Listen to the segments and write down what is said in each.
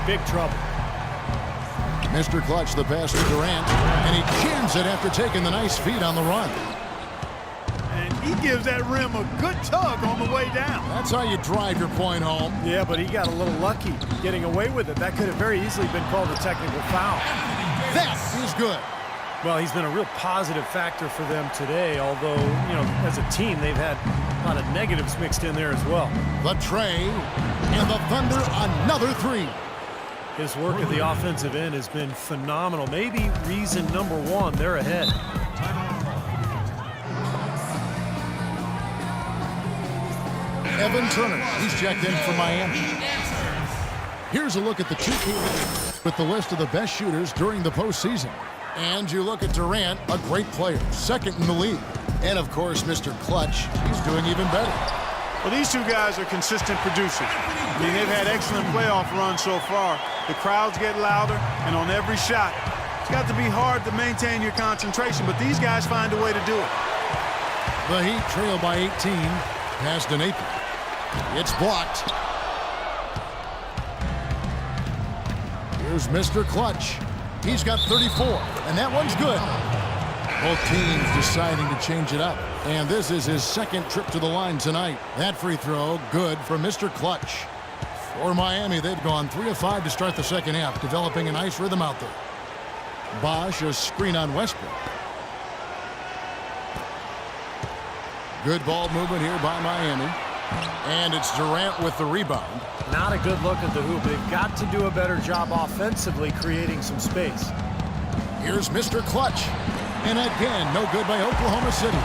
big trouble. Mr. Clutch, the pass to Durant, and he jams it after taking the nice feed on the run. And he gives that rim a good tug on the way down. That's how you drive your point home. Yeah, but he got a little lucky getting away with it. That could have very easily been called a technical foul. That is good. Well, he's been a real positive factor for them today, although, you know, as a team, they've had a lot of negatives mixed in there as well. The tray, and the Thunder another three. His work at the offensive end has been phenomenal. Maybe reason number one, they're ahead. Evan Turner, he's checked in for Miami. Here's a look at the two teams with the list of the best shooters during the postseason. And you look at Durant, a great player, second in the league. And of course, Mr. Clutch, he's doing even better. Well, these two guys are consistent producers. I mean, they've had excellent playoff runs so far. The crowds get louder, and on every shot, it's got to be hard to maintain your concentration, but these guys find a way to do it. The Heat trail by 18, past an Napier. It's blocked. Here's Mr. Clutch. He's got 34, and that one's good. Both teams deciding to change it up. And this is his second trip to the line tonight. That free throw, good for Mr. Clutch. For Miami, they've gone 3 of 5 to start the second half, developing a nice rhythm out there. Bosch, a screen on Westbrook. Good ball movement here by Miami. And it's Durant with the rebound. Not a good look at the hoop. They've got to do a better job offensively creating some space. Here's Mr. Clutch. And again, no good by Oklahoma City.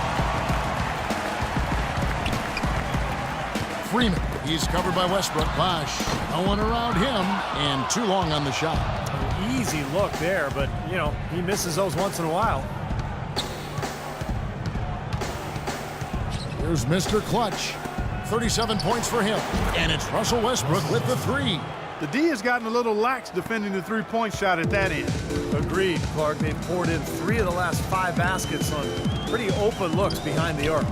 Freeman, he's covered by Westbrook. Bosch, no one around him, and too long on the shot. An easy look there, but, you know, he misses those once in a while. Here's Mr. Clutch. 37 points for him. And it's Russell Westbrook with the three. The D has gotten a little lax defending the three-point shot at that end. Agreed, Clark. They've poured in 3 of the last 5 baskets on pretty open looks behind the arc.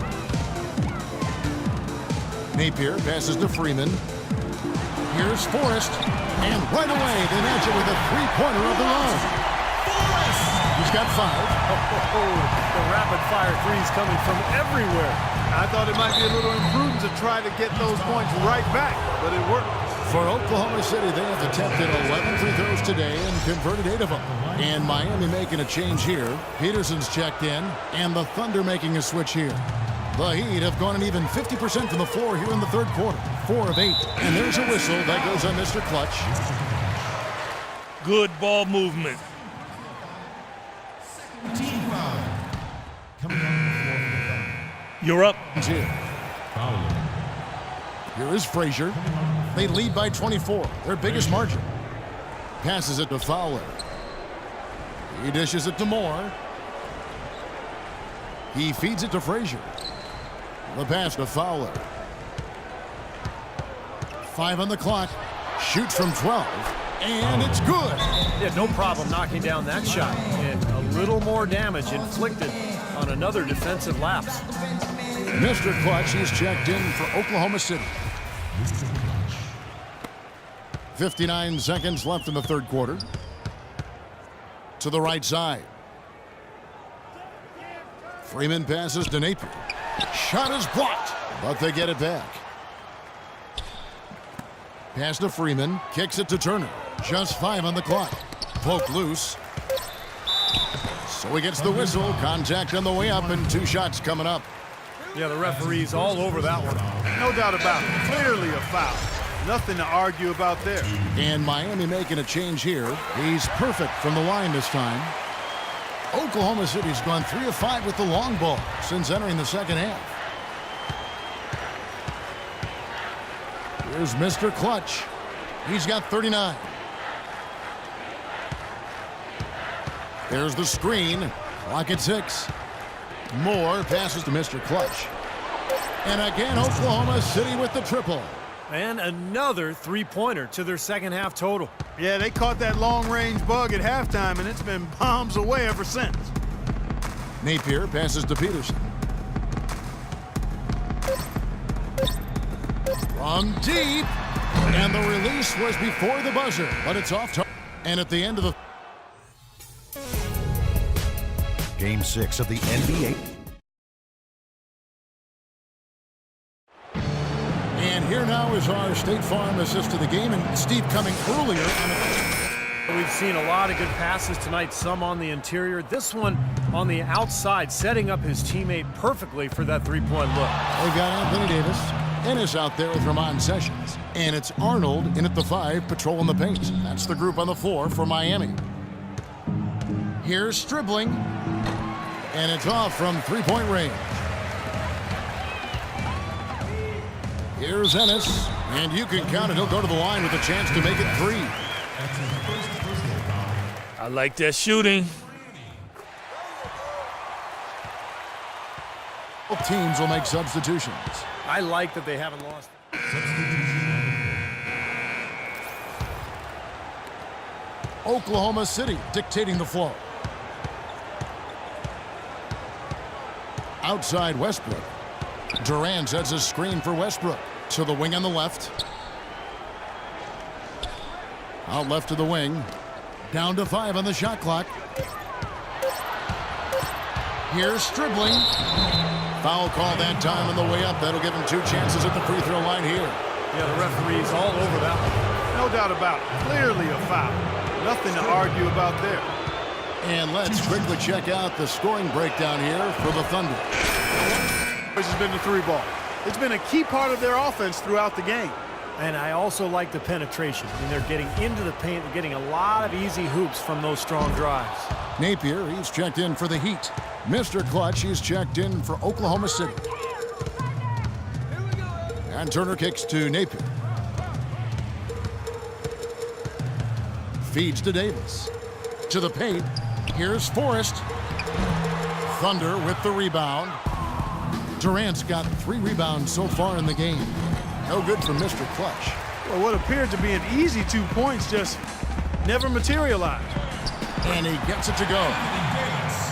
Napier passes to Freeman. Here's Forrest. And right away, they match it with a three-pointer of their own. He's got 5. The rapid-fire threes coming from everywhere. I thought it might be a little imprudent to try to get those points right back, but it worked. For Oklahoma City, they have attempted 11 free throws today and converted 8 of them. And Miami making a change here. Peterson's checked in, and the Thunder making a switch here. The Heat have gone an even 50% from the floor here in the third quarter. 4 of 8. And there's a whistle that goes on Mr. Clutch. Good ball movement. You're up. Here is Frazier. They lead by 24, their biggest margin. Passes it to Fowler. He dishes it to Moore. He feeds it to Frazier. The pass to Fowler. 5 on the clock. Shoots from 12. And it's good. Yeah, no problem knocking down that shot. And a little more damage inflicted on another defensive lapse. Mr. Clutch, he's checked in for Oklahoma City. 59 seconds left in the third quarter. To the right side. Freeman passes to Napier. Shot is blocked, but they get it back. Pass to Freeman. Kicks it to Turner. Just 5 on the clock. Poke loose. So he gets the whistle. Contact on the way up, and 2 shots coming up. Yeah, the referee's all over that one. No doubt about it. Clearly a foul. Nothing to argue about there. And Miami making a change here. He's perfect from the line this time. Oklahoma City's gone 3 of 5 with the long ball since entering the second half. Here's Mr. Clutch. He's got 39. There's the screen. Clock at 6. Moore passes to Mr. Clutch. And again, Oklahoma City with the triple. And another three-pointer to their second half total. Yeah, they caught that long-range bug at halftime, and it's been bombs away ever since. Napier passes to Peterson. From deep. And the release was before the buzzer, but it's off target. And at the end of the Game 6 of the NBA. And here now is our State Farm assist to the game, and Steve coming earlier on the... We've seen a lot of good passes tonight, some on the interior. This one on the outside, setting up his teammate perfectly for that three-point look. They've got Anthony Davis. Ennis out there with Ramon Sessions. And it's Arnold in at the 5, patrolling the paint. That's the group on the floor for Miami. Here's Stribling. And it's off from three-point range. Here's Ennis. And you can count it. He'll go to the line with a chance to make it 3. I like that shooting. Both teams will make substitutions. I like that they haven't lost. Oklahoma City dictating the flow. Outside Westbrook. Durant sets a screen for Westbrook. To the wing on the left. Out left to the wing. Down to 5 on the shot clock. Here's Stribling. Foul call that time on the way up. That'll give him 2 chances at the free throw line here. Yeah, the referee's all over that one. No doubt about it. Clearly a foul. Nothing to argue about there. And let's quickly check out the scoring breakdown here for the Thunder. This has been the 3-ball. It's been a key part of their offense throughout the game. And I also like the penetration. I mean, they're getting into the paint. They're getting a lot of easy hoops from those strong drives. Napier, he's checked in for the Heat. Mr. Clutch, he's checked in for Oklahoma City. And Turner kicks to Napier. Feeds to Davis. To the paint. Here's Forrest. Thunder with the rebound. Durant's got 3 rebounds so far in the game. No good for Mr. Clutch. Well, what appeared to be an easy 2 points just never materialized. And he gets it to go.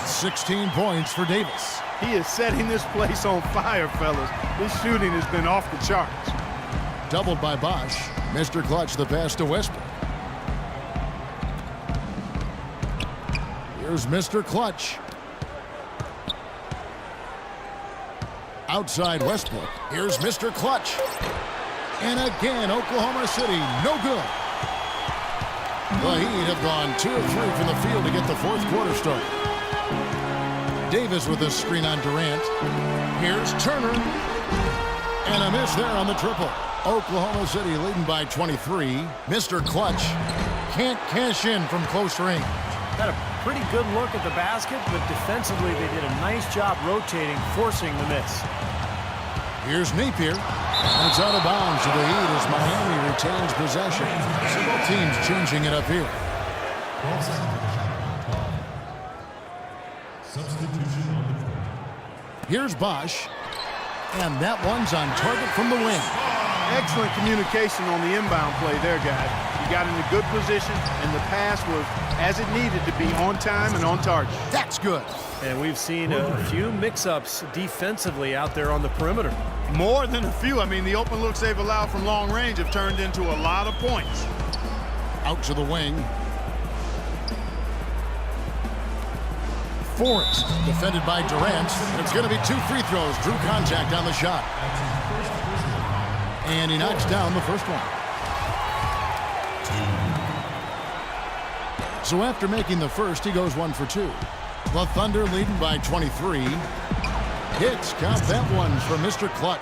16 points for Davis. He is setting this place on fire, fellas. This shooting has been off the charts. Doubled by Bosch. Mr. Clutch the pass to Westbrook. Here's Mr. Clutch. Outside Westbrook. Here's Mr. Clutch. And again, Oklahoma City, no good. The Heat have gone 2 of 3 from the field to get the 4th quarter started. Davis with a screen on Durant. Here's Turner. And a miss there on the triple. Oklahoma City leading by 23. Mr. Clutch can't cash in from close range. Got a pretty good look at the basket, but defensively they did a nice job rotating, forcing the miss. Here's Napier. And it's out of bounds to the Heat as Miami retains possession. So both teams changing it up here. Here's Bosch. And that one's on target from the wing. Excellent communication on the inbound play there, guys. He got in a good position, and the pass was as it needed to be, on time and on target. That's good. And we've seen a few mix-ups defensively out there on the perimeter. More than a few. I mean, the open looks they've allowed from long range have turned into a lot of points. Out to the wing. Forrest, defended by Durant. It's going to be 2 free throws. Drew contact on the shot. And he knocks down the first one. So after making the first, he goes 1 for 2. The Thunder leading by 23. Hits, count that one for Mr. Clutch.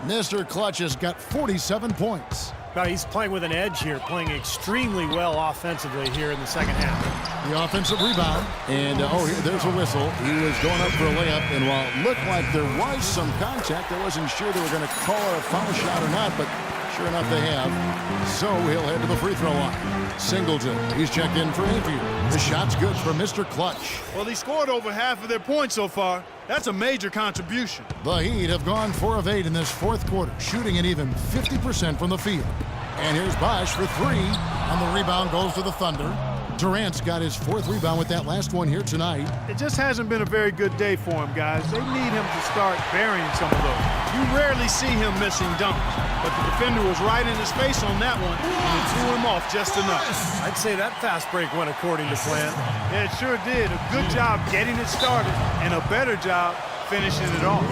Mr. Clutch has got 47 points. Now he's playing with an edge here, playing extremely well offensively here in the second half. The offensive rebound. And, there's a whistle. He was going up for a layup, and while it looked like there was some contact, I wasn't sure they were going to call it a foul shot or not, but sure enough they have. So he'll head to the free throw line. Singleton, he's checked in for Napier. The shot's good for Mr. Clutch. Well, he scored over half of their points so far. That's a major contribution. The Heat have gone 4 of 8 in this 4th quarter, shooting an even 50% from the field. And here's Bosch for 3, and the rebound goes to the Thunder. Durant's got his 4th rebound with that last one here tonight. It just hasn't been a very good day for him, guys. They need him to start burying some of those. You rarely see him missing dunks, but the defender was right in his face on that one, and it threw him off just enough. I'd say that fast break went according to plan. Yeah, it sure did. A good job getting it started, and a better job finishing it off.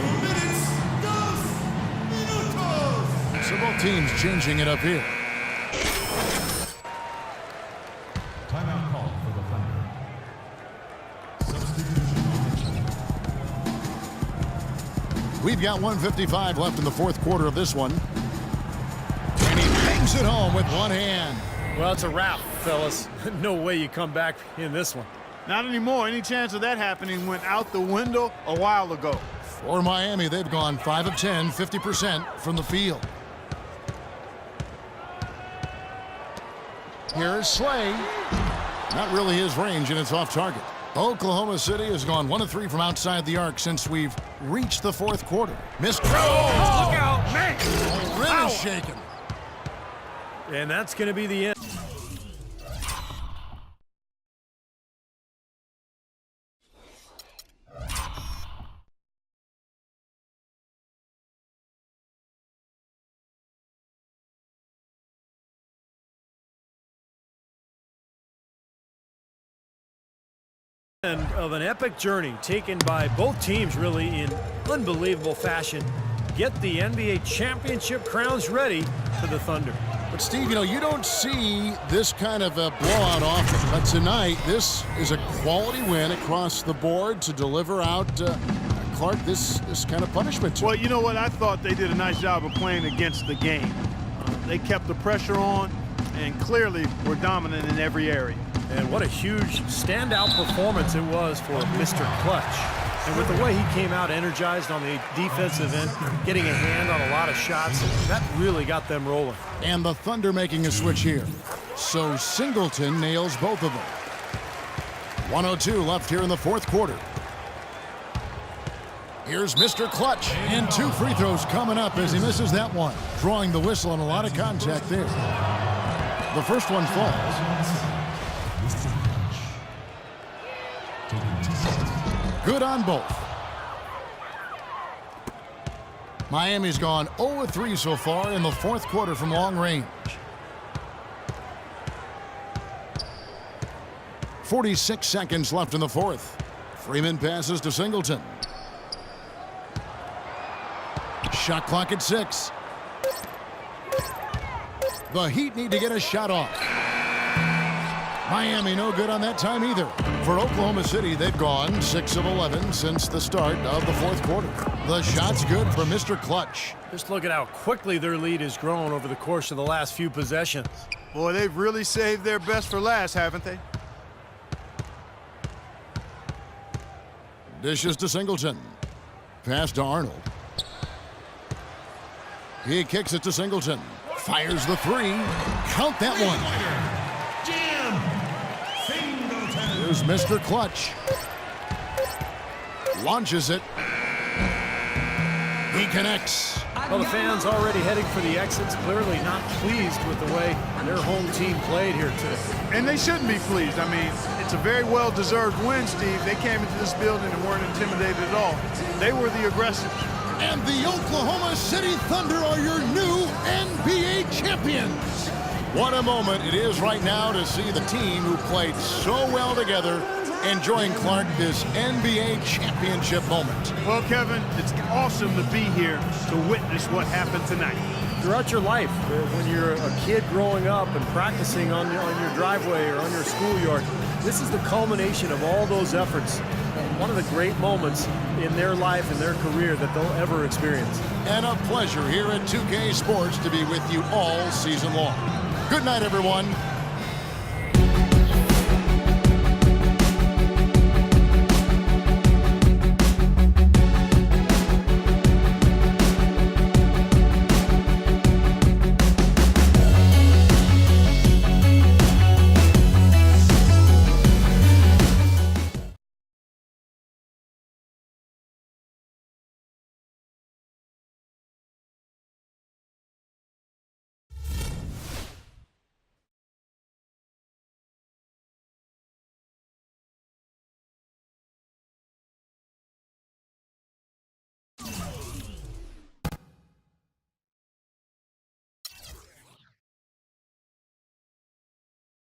So both teams changing it up here. Timeout call for the Thunder. We've got 1:55 left in the 4th quarter of this one. And he bangs it home with one hand. Well, it's a wrap, fellas. No way you come back in this one. Not anymore. Any chance of that happening went out the window a while ago. For Miami, they've gone 5 of 10, 50% from the field. Here's Slay. Not really his range, and it's off target. Oklahoma City has gone 1 of 3 from outside the arc since we've reached the 4th quarter. Missed. Look out, man! Rim is shaken. And that's going to be the end. Of an epic journey taken by both teams really in unbelievable fashion. Get the NBA championship crowns ready for the Thunder. But Steve, you know, you don't see this kind of a blowout often. But tonight, this is a quality win across the board to deliver out Clark this kind of punishment. Well, you know what? I thought they did a nice job of playing against the game. They kept the pressure on and clearly were dominant in every area. And what a huge standout performance it was for Mr. Clutch. And with the way he came out energized on the defensive end, getting a hand on a lot of shots, that really got them rolling. And the Thunder making a switch here. So Singleton nails both of them. 1:02 left here in the 4th quarter. Here's Mr. Clutch. And 2 free throws coming up as he misses that one. Drawing the whistle and a lot of contact there. The first one falls. Good on both. Miami's gone 0 of 3 so far in the 4th quarter from long range. 46 seconds left in the 4th. Freeman passes to Singleton. Shot clock at 6. The Heat need to get a shot off. Miami no good on that time either. For Oklahoma City, they've gone 6 of 11 since the start of the 4th quarter. The shot's good for Mr. Clutch. Just look at how quickly their lead has grown over the course of the last few possessions. Boy, they've really saved their best for last, haven't they? Dishes to Singleton. Pass to Arnold. He kicks it to Singleton. Fires the 3. Count that one. Here's Mr. Clutch. Launches it. He connects. Well, the fans already heading for the exits, clearly not pleased with the way their home team played here today. And they shouldn't be pleased. I mean, it's a very well-deserved win, Steve. They came into this building and weren't intimidated at all. They were the aggressors. And the Oklahoma City Thunder are your new NBA champions. What a moment it is right now to see the team who played so well together enjoying, Clark, this NBA championship moment. Well, Kevin, it's awesome to be here to witness what happened tonight. Throughout your life, when you're a kid growing up and practicing on your driveway or on your schoolyard, this is the culmination of all those efforts. One of the great moments in their life and their career that they'll ever experience. And a pleasure here at 2K Sports to be with you all season long. Good night, everyone.